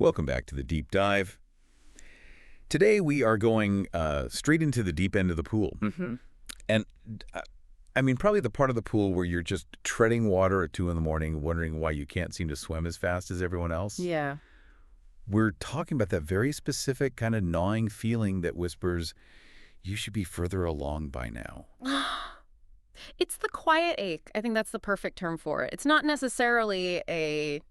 Welcome back to the Deep Dive. Today we are going straight into the deep end of the pool. And I mean, probably the part of the pool where you're just treading water at 2 in the morning, wondering why you can't seem to swim as fast as everyone else. Yeah. We're talking about that very specific kind of gnawing feeling that whispers, you should be further along by now. It's the quiet ache. I think that's the perfect term for it. It's not necessarily a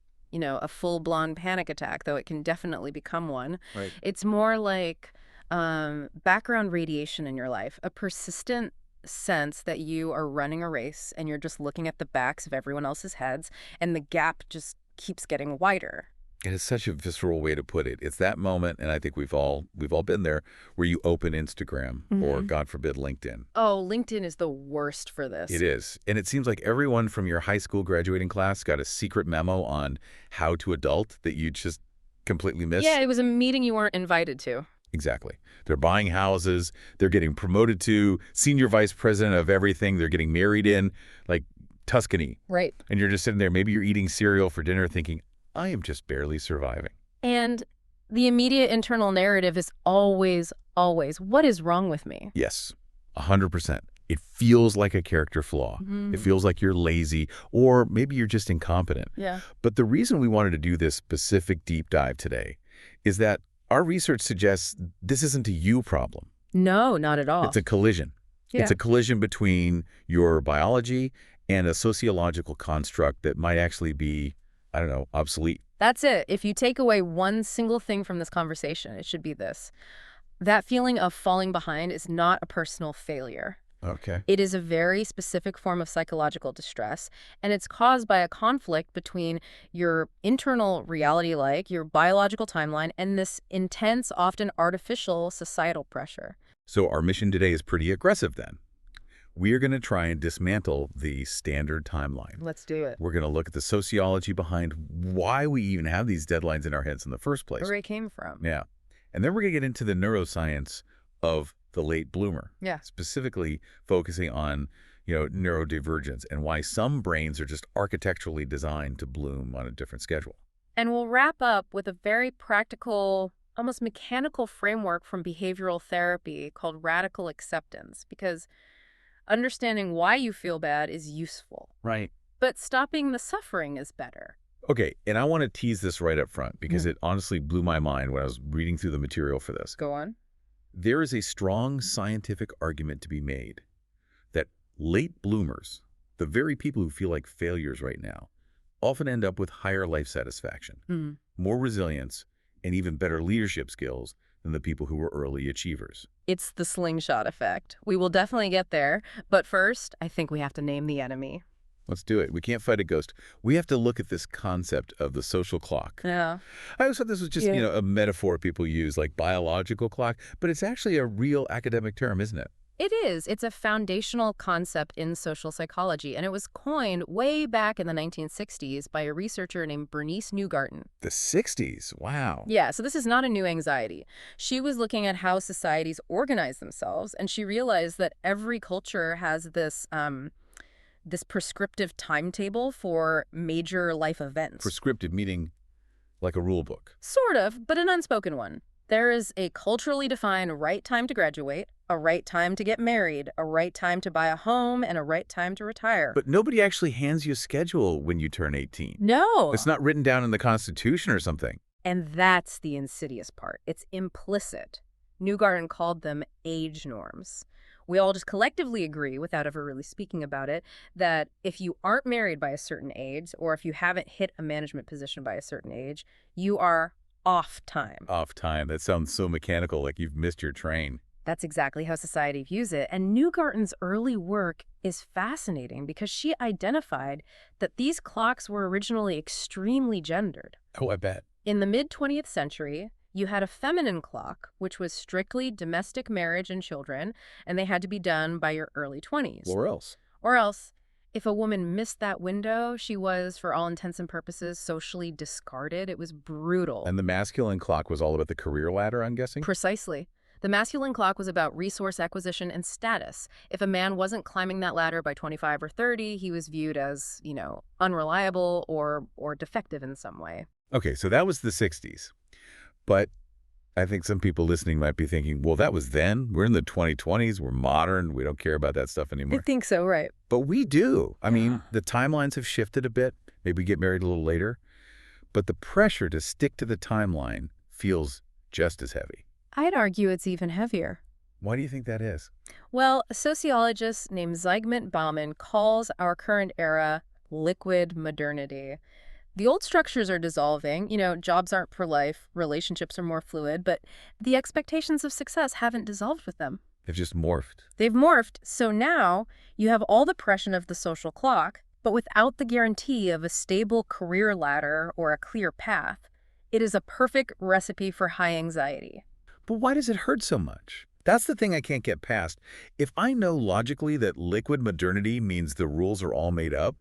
full-blown panic attack, though it can definitely become one. Right. It's more like background radiation in your life, a persistent sense that you are running a race and you're just looking at the backs of everyone else's heads, and the gap just keeps getting wider. It is such a visceral way to put it. It's that moment, and I think we've all been there, where you open Instagram or, God forbid, LinkedIn. Oh, LinkedIn is the worst for this. It is. And it seems like everyone from your high school graduating class got a secret memo on how to adult that you just completely missed. Yeah, it was a meeting you weren't invited to. Exactly. They're buying houses. They're getting promoted to senior vice president of everything. They're getting married in, like, Tuscany. Right. And you're just sitting there. Maybe you're eating cereal for dinner thinking, I am just barely surviving. And the immediate internal narrative is always, what is wrong with me? Yes, 100%. It feels like a character flaw. It feels like you're lazy, or maybe you're just incompetent. Yeah. But the reason we wanted to do this specific deep dive today is that our research suggests this isn't a you problem. No, not at all. It's a collision. Yeah. It's a collision between your biology and a sociological construct that might actually be, I don't know, obsolete. That's it. If you take away one single thing from this conversation, it should be this. That feeling of falling behind is not a personal failure. Okay. It is a very specific form of psychological distress, and it's caused by a conflict between your internal reality, like your biological timeline, and this intense, often artificial societal pressure. So our mission today is pretty aggressive then. We are going to try and dismantle the standard timeline. Let's do it. We're going to look at the sociology behind why we even have these deadlines in our heads in the first place. Where it came from. Yeah. And then we're going to get into the neuroscience of the late bloomer. Yeah. Specifically focusing on, neurodivergence and why some brains are just architecturally designed to bloom on a different schedule. And we'll wrap up with a very practical, almost mechanical framework from behavioral therapy called radical acceptance, because understanding why you feel bad is useful. Right. But stopping the suffering is better. Okay, and I want to tease this right up front because it honestly blew my mind when I was reading through the material for this. Go on. There is a strong scientific argument to be made that late bloomers, the very people who feel like failures right now, often end up with higher life satisfaction, more resilience, and even better leadership skills than the people who were early achievers. It's the slingshot effect. We will definitely get there. But first, I think we have to name the enemy. Let's do it. We can't fight a ghost. We have to look at this concept of the social clock. Yeah. I always thought this was just, a metaphor people use, like biological clock, but it's actually a real academic term, isn't it? It is. It's a foundational concept in social psychology, and it was coined way back in the 1960s by a researcher named Bernice Newgarden. The 60s? Wow. Yeah, so this is not a new anxiety. She was looking at how societies organize themselves, and she realized that every culture has this prescriptive timetable for major life events. Prescriptive meaning like a rule book. Sort of, but an unspoken one. There is a culturally defined right time to graduate, a right time to get married, a right time to buy a home, and a right time to retire. But nobody actually hands you a schedule when you turn 18. No. It's not written down in the Constitution or something. And that's the insidious part. It's implicit. Newgarden called them age norms. We all just collectively agree, without ever really speaking about it, that if you aren't married by a certain age, or if you haven't hit a management position by a certain age, you are off time. Off time. That sounds so mechanical, like you've missed your train. That's exactly how society views it. And Newgarden's early work is fascinating because she identified that these clocks were originally extremely gendered. Oh, I bet. In the mid-20th century, you had a feminine clock, which was strictly domestic marriage and children, and they had to be done by your early 20s. Or else. Or else, if a woman missed that window, she was, for all intents and purposes, socially discarded. It was brutal. And the masculine clock was all about the career ladder, I'm guessing? Precisely. The masculine clock was about resource acquisition and status. If a man wasn't climbing that ladder by 25 or 30, he was viewed as, unreliable or defective in some way. Okay, so that was the 60s. But I think some people listening might be thinking, well, that was then. We're in the 2020s. We're modern. We don't care about that stuff I anymore. think so, right. But we do. I mean, the timelines have shifted a bit. Maybe we get married a little later. But the pressure to stick to the timeline feels just as heavy. I'd argue it's even heavier. Why do you think that is? Well, a sociologist named Zygmunt Bauman calls our current era liquid modernity. The old structures are dissolving. Jobs aren't for life, relationships are more fluid, but the expectations of success haven't dissolved with them. They've just morphed. They've morphed, so now you have all the pressure of the social clock, but without the guarantee of a stable career ladder or a clear path. It is a perfect recipe for high anxiety. But why does it hurt so much? That's the thing I can't get past. If I know logically that liquid modernity means the rules are all made up,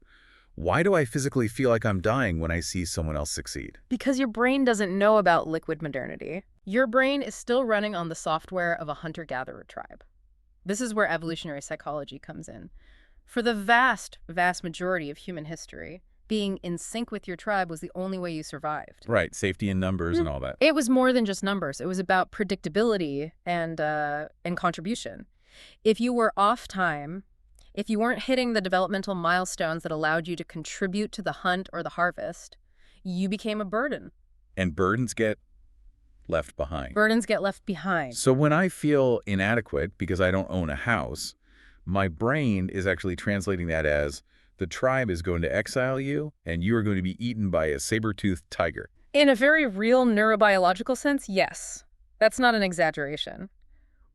why do I physically feel like I'm dying when I see someone else succeed? Because your brain doesn't know about liquid modernity. Your brain is still running on the software of a hunter-gatherer tribe. This is where evolutionary psychology comes in. For the vast, vast majority of human history, being in sync with your tribe was the only way you survived. Right, safety in numbers and all that. It was more than just numbers. It was about predictability and contribution. If you were off time, if you weren't hitting the developmental milestones that allowed you to contribute to the hunt or the harvest, you became a burden. And burdens get left behind. Burdens get left behind. So when I feel inadequate because I don't own a house, my brain is actually translating that as the tribe is going to exile you and you are going to be eaten by a saber-toothed tiger. In a very real neurobiological sense, yes. That's not an exaggeration.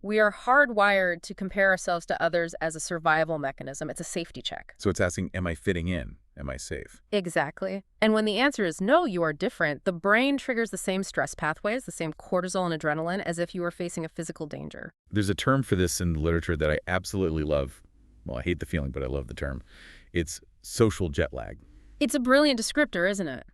We are hardwired to compare ourselves to others as a survival mechanism. It's a safety check. So it's asking, am I fitting in? Am I safe? Exactly. And when the answer is no, you are different, the brain triggers the same stress pathways, the same cortisol and adrenaline, as if you were facing a physical danger. There's a term for this in the literature that I absolutely love. Well, I hate the feeling, but I love the term. It's social jet lag. It's a brilliant descriptor, isn't it?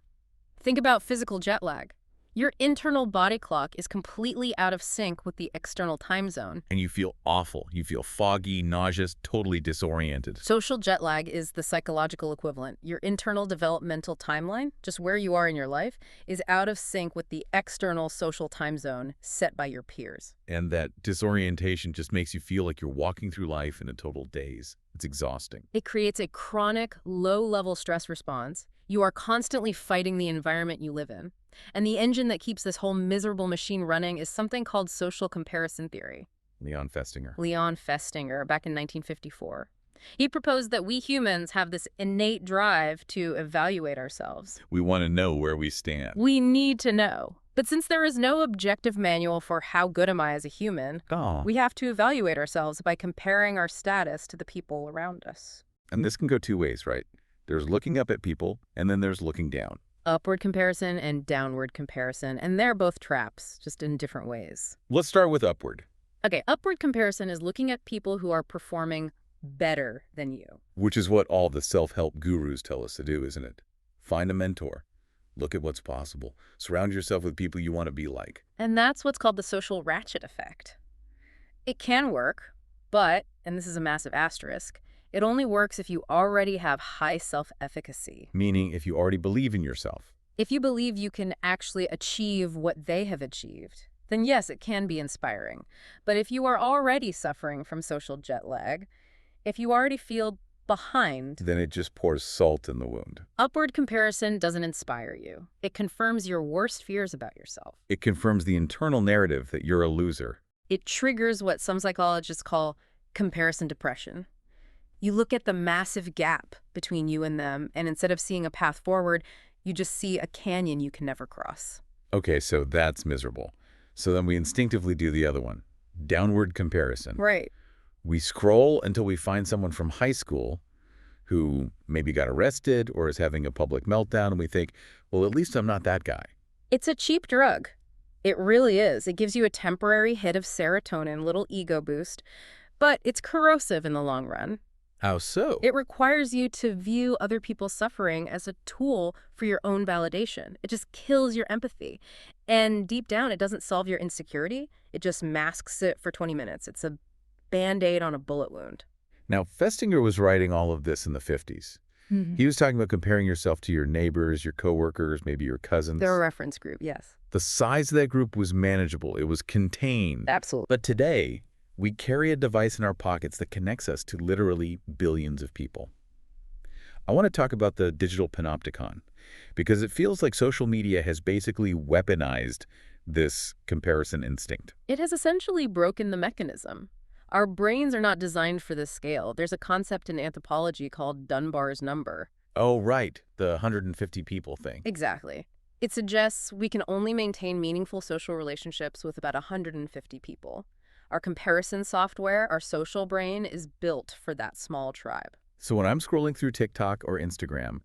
Think about physical jet lag. Your internal body clock is completely out of sync with the external time zone. And you feel awful. You feel foggy, nauseous, totally disoriented. Social jet lag is the psychological equivalent. Your internal developmental timeline, just where you are in your life, is out of sync with the external social time zone set by your peers. And that disorientation just makes you feel like you're walking through life in a total daze. It's exhausting. It creates a chronic, low-level stress response. You are constantly fighting the environment you live in. And the engine that keeps this whole miserable machine running is something called social comparison theory. Leon Festinger. Leon Festinger, back in 1954. He proposed that we humans have this innate drive to evaluate ourselves. We want to know where we stand. We need to know. But since there is no objective manual for how good am I as a human, we have to evaluate ourselves by comparing our status to the people around us. And this can go two ways, right? There's looking up at people, and then there's looking down. Upward comparison and downward comparison, and they're both traps, just in different ways. Let's start with upward. Okay, upward comparison is looking at people who are performing better than you. Which is what all the self-help gurus tell us to do, isn't it? Find a mentor. Look at what's possible. Surround yourself with people you want to be like. And that's what's called the social ratchet effect. It can work, but, and this is a massive asterisk, it only works if you already have high self-efficacy. Meaning if you already believe in yourself. If you believe you can actually achieve what they have achieved, then yes, it can be inspiring. But if you are already suffering from social jet lag, if you already feel behind, then it just pours salt in the wound. Upward comparison doesn't inspire you. It confirms your worst fears about yourself. It confirms the internal narrative that you're a loser. It triggers what some psychologists call comparison depression. You look at the massive gap between you and them, and instead of seeing a path forward, you just see a canyon you can never cross. Okay, so that's miserable. So then we instinctively do the other one. Downward comparison. Right. We scroll until we find someone from high school who maybe got arrested or is having a public meltdown, and we think, well, at least I'm not that guy. It's a cheap drug. It really is. It gives you a temporary hit of serotonin, little ego boost, but it's corrosive in the long run. How so? It requires you to view other people's suffering as a tool for your own validation. It just kills your empathy. And deep down, it doesn't solve your insecurity. It just masks it for 20 minutes. It's a Band-Aid on a bullet wound. Now, Festinger was writing all of this in the 50s. He was talking about comparing yourself to your neighbors, your coworkers, maybe your cousins. They're a reference group, yes. The size of that group was manageable. It was contained. Absolutely. But today, we carry a device in our pockets that connects us to literally billions of people. I want to talk about the digital panopticon because it feels like social media has basically weaponized this comparison instinct. It has essentially broken the mechanism. Our brains are not designed for this scale. There's a concept in anthropology called Dunbar's number. Oh, right, the 150 people thing. Exactly. It suggests we can only maintain meaningful social relationships with about 150 people. Our comparison software, our social brain, is built for that small tribe. So when I'm scrolling through TikTok or Instagram,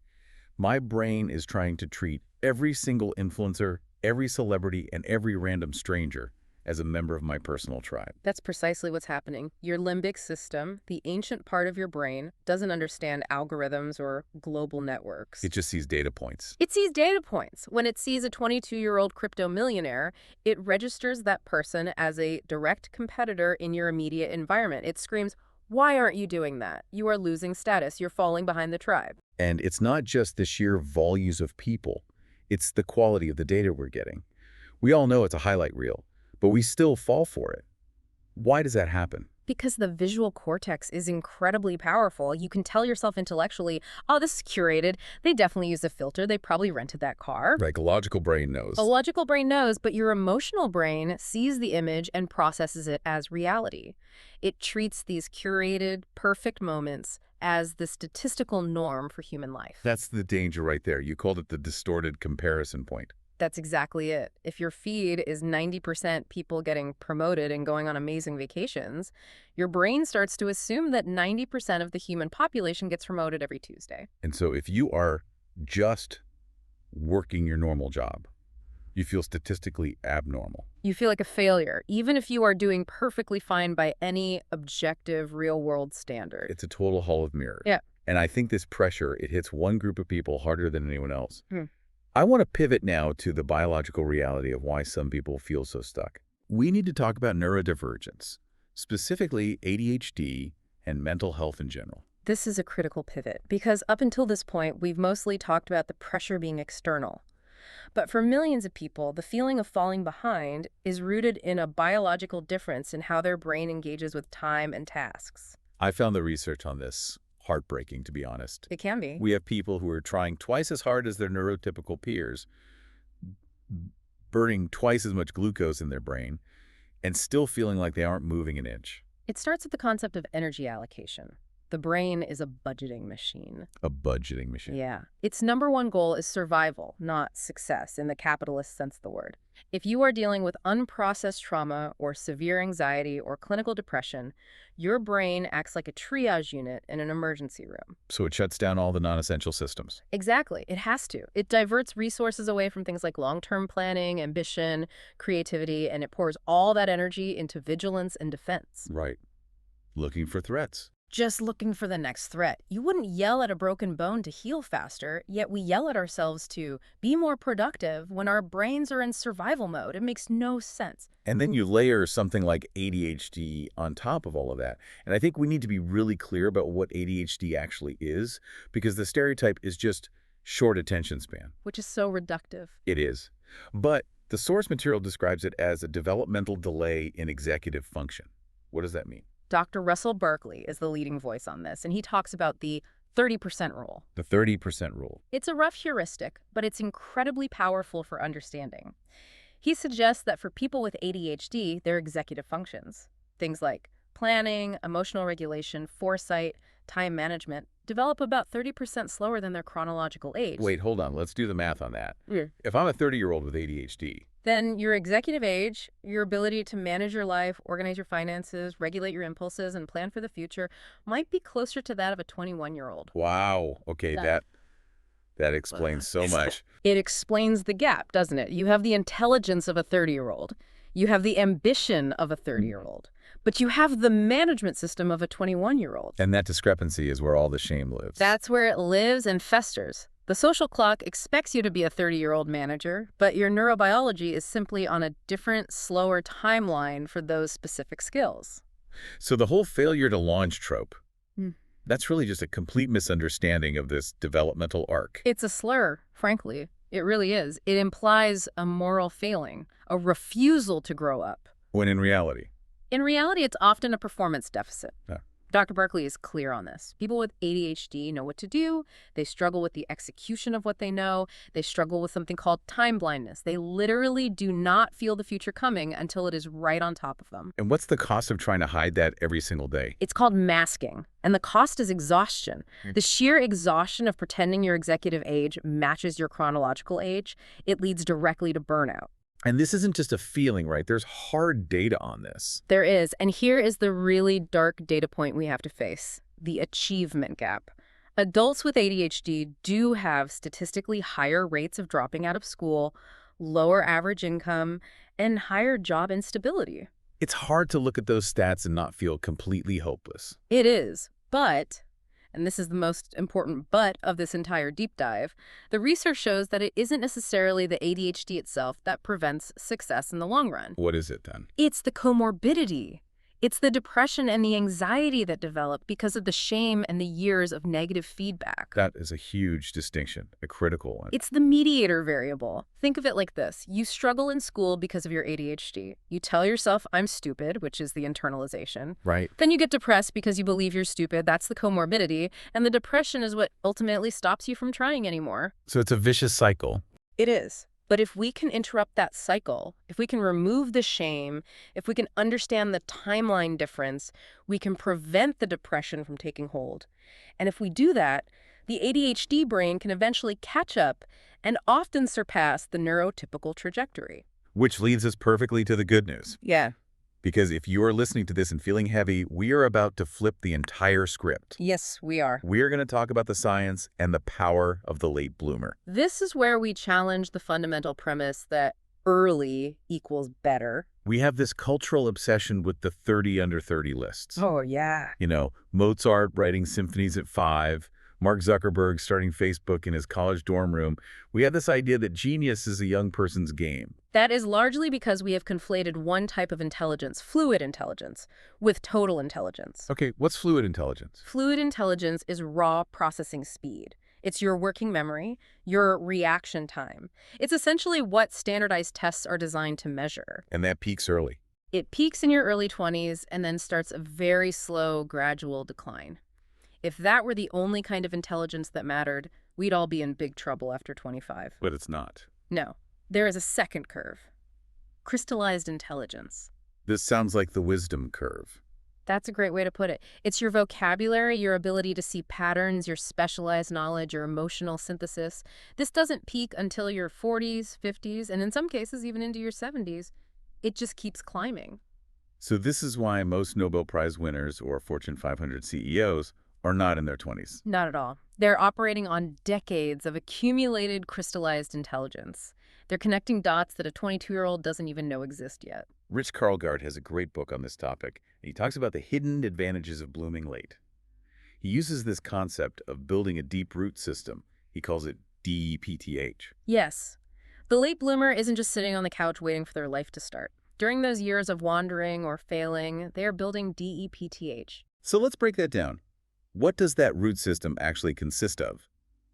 my brain is trying to treat every single influencer, every celebrity, and every random stranger as a member of my personal tribe. That's precisely what's happening. Your limbic system, the ancient part of your brain, doesn't understand algorithms or global networks. It just sees data points. It sees data points. When it sees a 22-year-old crypto millionaire, it registers that person as a direct competitor in your immediate environment. It screams, "Why aren't you doing that? You are losing status. You're falling behind the tribe." And it's not just the sheer volumes of people. It's the quality of the data we're getting. We all know it's a highlight reel, but we still fall for it. Why does that happen? Because the visual cortex is incredibly powerful. You can tell yourself intellectually, oh, this is curated. They definitely used a filter. They probably rented that car. Like a logical brain knows. A logical brain knows, but your emotional brain sees the image and processes it as reality. It treats these curated, perfect moments as the statistical norm for human life. That's the danger right there. You called it the distorted comparison point. That's exactly it. If your feed is 90% people getting promoted and going on amazing vacations, your brain starts to assume that 90% of the human population gets promoted every Tuesday. And so if you are just working your normal job, you feel statistically abnormal. You feel like a failure, even if you are doing perfectly fine by any objective real-world standard. It's a total hall of mirrors. Yeah. And I think this pressure, it hits one group of people harder than anyone else. I want to pivot now to the biological reality of why some people feel so stuck. We need to talk about neurodivergence, specifically ADHD and mental health in general. This is a critical pivot because up until this point, we've mostly talked about the pressure being external. But for millions of people, the feeling of falling behind is rooted in a biological difference in how their brain engages with time and tasks. I found the research on this heartbreaking, to be honest. It can be. We have people who are trying twice as hard as their neurotypical peers, burning twice as much glucose in their brain, and still feeling like they aren't moving an inch. It starts with the concept of energy allocation. The brain is a budgeting machine. A budgeting machine. Yeah. Its number one goal is survival, not success in the capitalist sense of the word. If you are dealing with unprocessed trauma or severe anxiety or clinical depression, your brain acts like a triage unit in an emergency room. So it shuts down all the non-essential systems. Exactly. It has to. It diverts resources away from things like long-term planning, ambition, creativity, and it pours all that energy into vigilance and defense. Right. Looking for threats. Just looking for the next threat. You wouldn't yell at a broken bone to heal faster, yet we yell at ourselves to be more productive when our brains are in survival mode. It makes no sense. And then you layer something like ADHD on top of all of that. And I think we need to be really clear about what ADHD actually is, because the stereotype is just short attention span. Which is so reductive. It is. But the source material describes it as a developmental delay in executive function. What does that mean? Dr. Russell Berkeley is the leading voice on this, and he talks about the 30% rule. The 30% rule. It's a rough heuristic, but it's incredibly powerful for understanding. He suggests that for people with ADHD, their executive functions, things like planning, emotional regulation, foresight, time management, develop about 30% slower than their chronological age. Wait, hold on. Let's do the math on that. Yeah. If I'm a 30-year-old with ADHD, then your executive age, your ability to manage your life, organize your finances, regulate your impulses, and plan for the future might be closer to that of a 21-year-old. wow. Okay, that explains so much. It explains the gap, doesn't it? You have the intelligence of a 30-year-old. You have the ambition of a 30-year-old. But you have the management system of a 21-year-old. And that discrepancy is where all the shame lives. That's where it lives and festers. The social clock expects you to be a 30-year-old manager, but your neurobiology is simply on a different, slower timeline for those specific skills. So the whole failure to launch trope, that's really just a complete misunderstanding of this developmental arc. It's a slur, frankly. It really is. It implies a moral failing, a refusal to grow up. When in reality, In reality, it's often a performance deficit. yeah. Dr. Barkley is clear on this. People with ADHD know what to do. They struggle with the execution of what they know. They struggle with something called time blindness. They literally do not feel the future coming until it is right on top of them. And what's the cost of trying to hide that every single day? It's called masking, and the cost is exhaustion. The sheer exhaustion of pretending your executive age matches your chronological age, it leads directly to burnout. And this isn't just a feeling, right? There's hard data on this. There is, and here is the really dark data point we have to face: the achievement gap. Adults with ADHD do have statistically higher rates of dropping out of school, lower average income, and higher job instability. It's hard to look at those stats and not feel completely hopeless. It is, but, and this is the most important but of this entire deep dive, the research shows that it isn't necessarily the ADHD itself that prevents success in the long run. What is it then? It's the comorbidity. It's the depression and the anxiety that develop because of the shame and the years of negative feedback. That is a huge distinction, a critical one. It's the mediator variable. Think of it like this. You struggle in school because of your ADHD. You tell yourself, I'm stupid, which is the internalization. Right. Then you get depressed because you believe you're stupid. That's the comorbidity. And the depression is what ultimately stops you from trying anymore. So it's a vicious cycle. It is. But if we can interrupt that cycle, if we can remove the shame, if we can understand the timeline difference, we can prevent the depression from taking hold. And if we do that, the ADHD brain can eventually catch up and often surpass the neurotypical trajectory. Which leads us perfectly to the good news. Yeah. Because if you are listening to this and feeling heavy, we are about to flip the entire script. Yes, we are. We're going to talk about the science and the power of the late bloomer. This is where we challenge the fundamental premise that early equals better. We have this cultural obsession with the 30 under 30 lists. Oh, yeah. You know, Mozart writing symphonies at 5, Mark Zuckerberg starting Facebook in his college dorm room. We have this idea that genius is a young person's game. That is largely because we have conflated one type of intelligence, fluid intelligence, with total intelligence. Okay, what's fluid intelligence? Fluid intelligence is raw processing speed. It's your working memory, your reaction time. It's essentially what standardized tests are designed to measure. And that peaks early. It peaks in your early 20s and then starts a very slow, gradual decline. If that were the only kind of intelligence that mattered, we'd all be in big trouble after 25. But it's not. No. There is a second curve. Crystallized intelligence. This sounds like the wisdom curve. That's a great way to put it. It's your vocabulary, your ability to see patterns, your specialized knowledge, your emotional synthesis. This doesn't peak until your 40s, 50s, and in some cases even into your 70s. It just keeps climbing. So this is why most Nobel Prize winners or Fortune 500 CEOs are not in their 20s. Not at all. They're operating on decades of accumulated crystallized intelligence. They're connecting dots that a 22-year-old doesn't even know exist yet. Rich Karlgaard has a great book on this topic, and he talks about the hidden advantages of blooming late. He uses this concept of building a deep root system. He calls it DEPTH. Yes. The late bloomer isn't just sitting on the couch waiting for their life to start. During those years of wandering or failing, they are building DEPTH. So let's break that down. What does that root system actually consist of?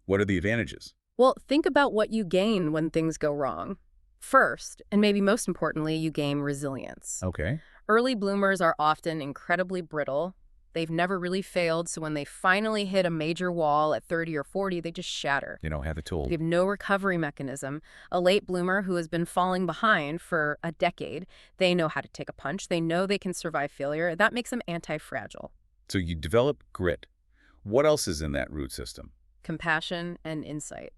What are the advantages? Well, think about what you gain when things go wrong. First, and maybe most importantly, you gain resilience. Okay. Early bloomers are often incredibly brittle. They've never really failed, so when they finally hit a major wall at 30 or 40, they just shatter. They don't have the tool. They have no recovery mechanism. A late bloomer who has been falling behind for a decade, they know how to take a punch. They know they can survive failure. That makes them anti-fragile. So you develop grit. What else is in that root system? Compassion and insight.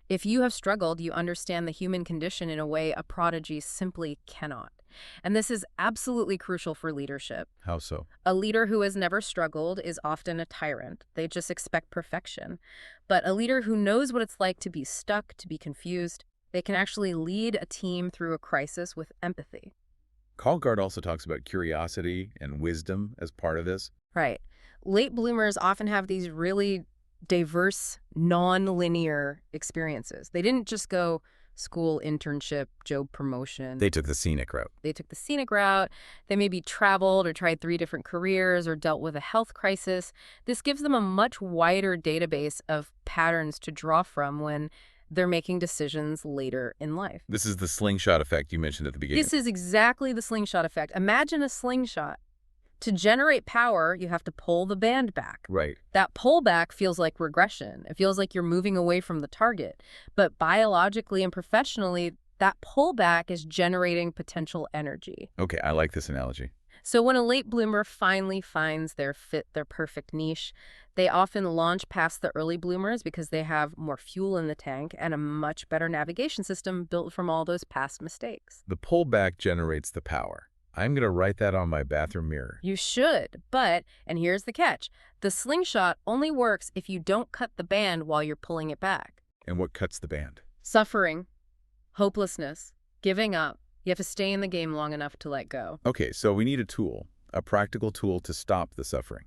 If you have struggled, you understand the human condition in a way a prodigy simply cannot. And this is absolutely crucial for leadership. How so? A leader who has never struggled is often a tyrant. They just expect perfection. But a leader who knows what it's like to be stuck, to be confused, they can actually lead a team through a crisis with empathy. Karlgaard also talks about curiosity and wisdom as part of this. Right. Late bloomers often have these really diverse, non-linear experiences. They didn't just go school, internship, job promotion. They took the scenic route. They took the scenic route. They maybe traveled or tried 3 different careers or dealt with a health crisis. This gives them a much wider database of patterns to draw from when they're making decisions later in life. This is the slingshot effect you mentioned at the beginning. This is exactly the slingshot effect. Imagine a slingshot. To generate power, you have to pull the band back. Right. That pullback feels like regression. It feels like you're moving away from the target. But biologically and professionally, that pullback is generating potential energy. Okay, I like this analogy. So when a late bloomer finally finds their fit, their perfect niche, they often launch past the early bloomers because they have more fuel in the tank and a much better navigation system built from all those past mistakes. The pullback generates the power. I'm going to write that on my bathroom mirror. You should, but, and here's the catch, the slingshot only works if you don't cut the band while you're pulling it back. And what cuts the band? Suffering, hopelessness, giving up. You have to stay in the game long enough to let go. Okay, so we need a tool, a practical tool to stop the suffering.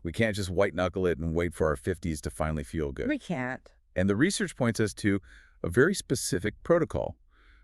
We can't just white-knuckle it and wait for our 50s to finally feel good. We can't. And the research points us to a very specific protocol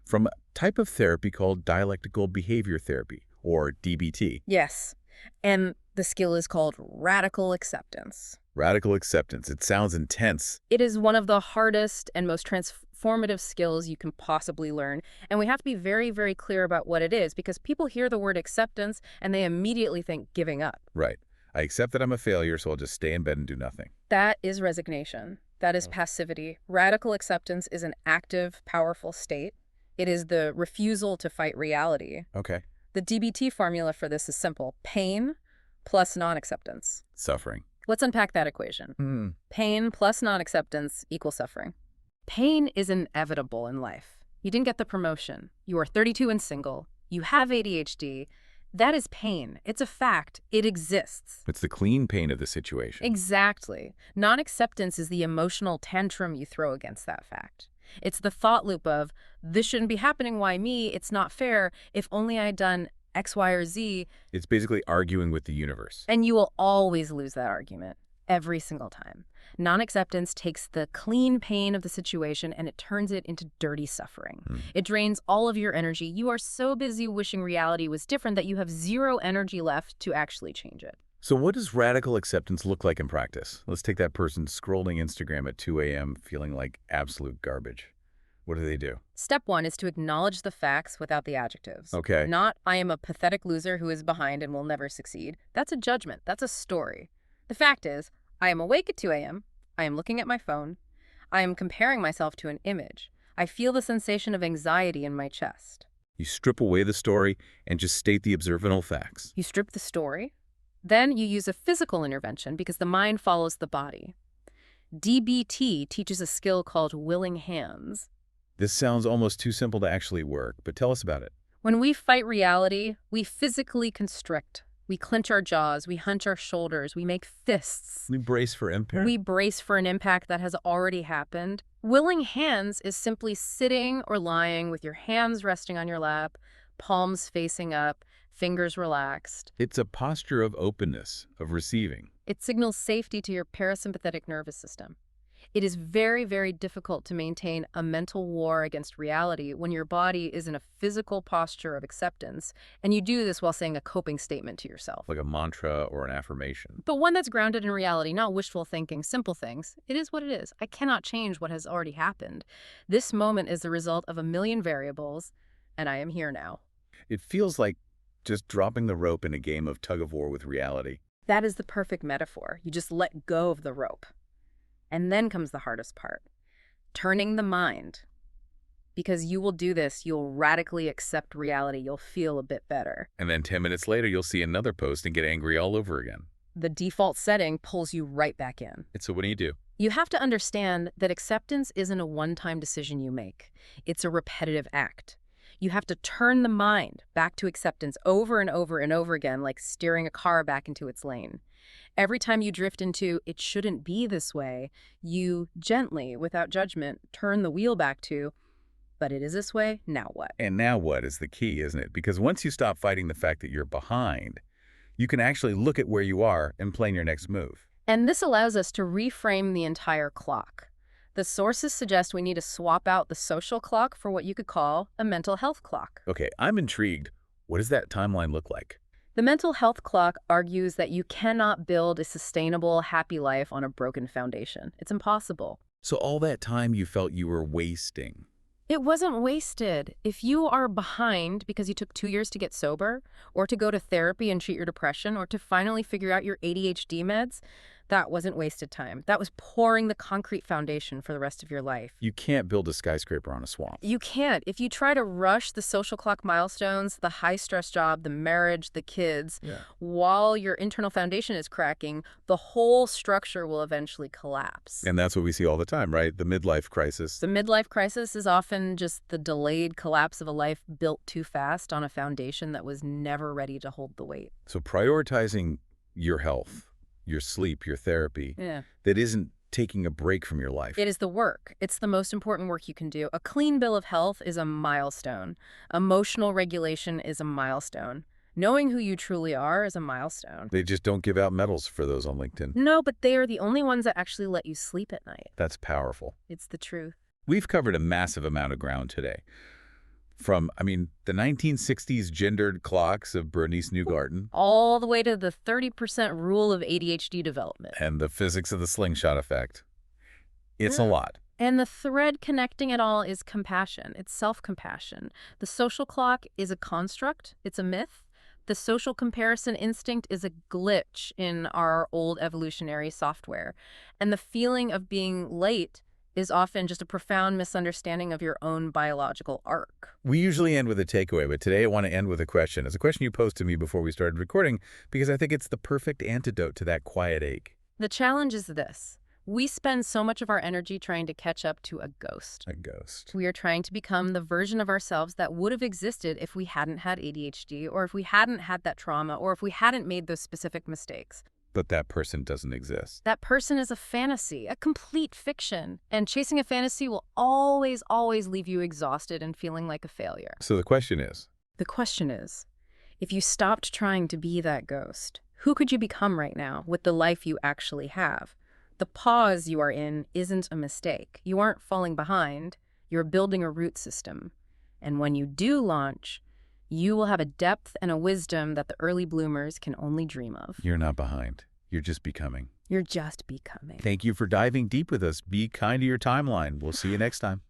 from a type of therapy called dialectical behavior therapy, or DBT. Yes, and the skill is called radical acceptance. Radical acceptance. It sounds intense. It is one of the hardest and most transformative skills you can possibly learn, and we have to be very, very clear about what it is, because people hear the word acceptance and they immediately think giving up. Right. I accept that I'm a failure, so I'll just stay in bed and do nothing. That is resignation. That is passivity. Radical acceptance is an active, powerful state. It is the refusal to fight reality. Okay. The DBT formula for this is simple. Pain plus non-acceptance. Suffering. Let's unpack that equation. Pain plus non-acceptance equals suffering. Pain is inevitable in life. You didn't get the promotion. You are 32 and single. You have ADHD. That is pain. It's a fact. It exists. It's the clean pain of the situation. Exactly. Non-acceptance is the emotional tantrum you throw against that fact. It's the thought loop of, this shouldn't be happening, why me? It's not fair. If only I'd done X, Y, or Z. It's basically arguing with the universe. And you will always lose that argument, every single time. Non-acceptance takes the clean pain of the situation and it turns it into dirty suffering. It drains all of your energy. You are so busy wishing reality was different that you have zero energy left to actually change it. So what does radical acceptance look like in practice? Let's take that person scrolling Instagram at 2 a.m. feeling like absolute garbage. What do? Step one is to acknowledge the facts without the adjectives. Okay. Not, I am a pathetic loser who is behind and will never succeed. That's a judgment. That's a story. The fact is, I am awake at 2 a.m. I am looking at my phone. I am comparing myself to an image. I feel the sensation of anxiety in my chest. You strip away the story and just state the observable facts. You strip the story. Then you use a physical intervention because the mind follows the body. DBT teaches a skill called willing hands. This sounds almost too simple to actually work, but tell us about it. When we fight reality, we physically constrict. We clench our jaws, we hunch our shoulders, we make fists. We brace for impact. We brace for an impact that has already happened. Willing hands is simply sitting or lying with your hands resting on your lap, palms facing up, fingers relaxed. It's a posture of openness, of receiving. It signals safety to your parasympathetic nervous system. It is very, very difficult to maintain a mental war against reality when your body is in a physical posture of acceptance, and you do this while saying a coping statement to yourself. Like a mantra or an affirmation. But one that's grounded in reality, not wishful thinking, simple things. It is what it is. I cannot change what has already happened. This moment is the result of a million variables, and I am here now. It feels like just dropping the rope in a game of tug-of-war with reality. That is the perfect metaphor. You just let go of the rope. And then comes the hardest part, turning the mind. Because you will do this, you'll radically accept reality. You'll feel a bit better. And then 10 minutes later, you'll see another post and get angry all over again. The default setting pulls you right back in. So what do? You have to understand that acceptance isn't a one-time decision you make. It's a repetitive act. You have to turn the mind back to acceptance over and over and over again, like steering a car back into its lane. Every time you drift into, it shouldn't be this way, you gently, without judgment, turn the wheel back to, but it is this way, now what? And now what is the key, isn't it? Because once you stop fighting the fact that you're behind, you can actually look at where you are and plan your next move. And this allows us to reframe the entire clock. The sources suggest we need to swap out the social clock for what you could call a mental health clock. Okay, I'm intrigued. What does that timeline look like? The mental health clock argues that you cannot build a sustainable, happy life on a broken foundation. It's impossible. So all that time you felt you were wasting. It wasn't wasted. If you are behind because you took 2 years to get sober, or to go to therapy and treat your depression, or to finally figure out your ADHD meds, that wasn't wasted time. That was pouring the concrete foundation for the rest of your life. You can't build a skyscraper on a swamp. You can't. If you try to rush the social clock milestones, the high-stress job, the marriage, the kids, Yeah. while your internal foundation is cracking, the whole structure will eventually collapse. And that's what we see all the time, right? The midlife crisis. The midlife crisis is often just the delayed collapse of a life built too fast on a foundation that was never ready to hold the weight. So prioritizing your health, your sleep, your therapy, Yeah. that isn't taking a break from your life. It is the work. It's the most important work you can do. A clean bill of health is a milestone. Emotional regulation is a milestone. Knowing who you truly are is a milestone. They just don't give out medals for those on LinkedIn. No, but they are the only ones that actually let you sleep at night. That's powerful. It's the truth. We've covered a massive amount of ground today. From, the 1960s gendered clocks of Bernice Newgarden All the way to the 30% rule of ADHD development. and the physics of the slingshot effect. It's a lot. And the thread connecting it all is compassion. It's self-compassion. The social clock is a construct. It's a myth. The social comparison instinct is a glitch in our old evolutionary software. And the feeling of being late is often just a profound misunderstanding of your own biological arc. We usually end with a takeaway, but today I want to end with a question. It's a question you posed to me before we started recording because I think it's the perfect antidote to that quiet ache. The challenge is this. We spend so much of our energy trying to catch up to a ghost. A ghost. We are trying to become the version of ourselves that would have existed if we hadn't had ADHD, or if we hadn't had that trauma, or if we hadn't made those specific mistakes. But that person doesn't exist. That person is a fantasy, a complete fiction. And chasing a fantasy will always, always leave you exhausted and feeling like a failure. So the question is, The question is, if you stopped trying to be that ghost, who could you become right now with the life you actually have? The pause you are in isn't a mistake. You aren't falling behind. You're building a root system. And when you do launch, you will have a depth and a wisdom that the early bloomers can only dream of. you're not behind. You're just becoming. You're just becoming. Thank you for diving deep with us. Be kind to your timeline. We'll see you next time.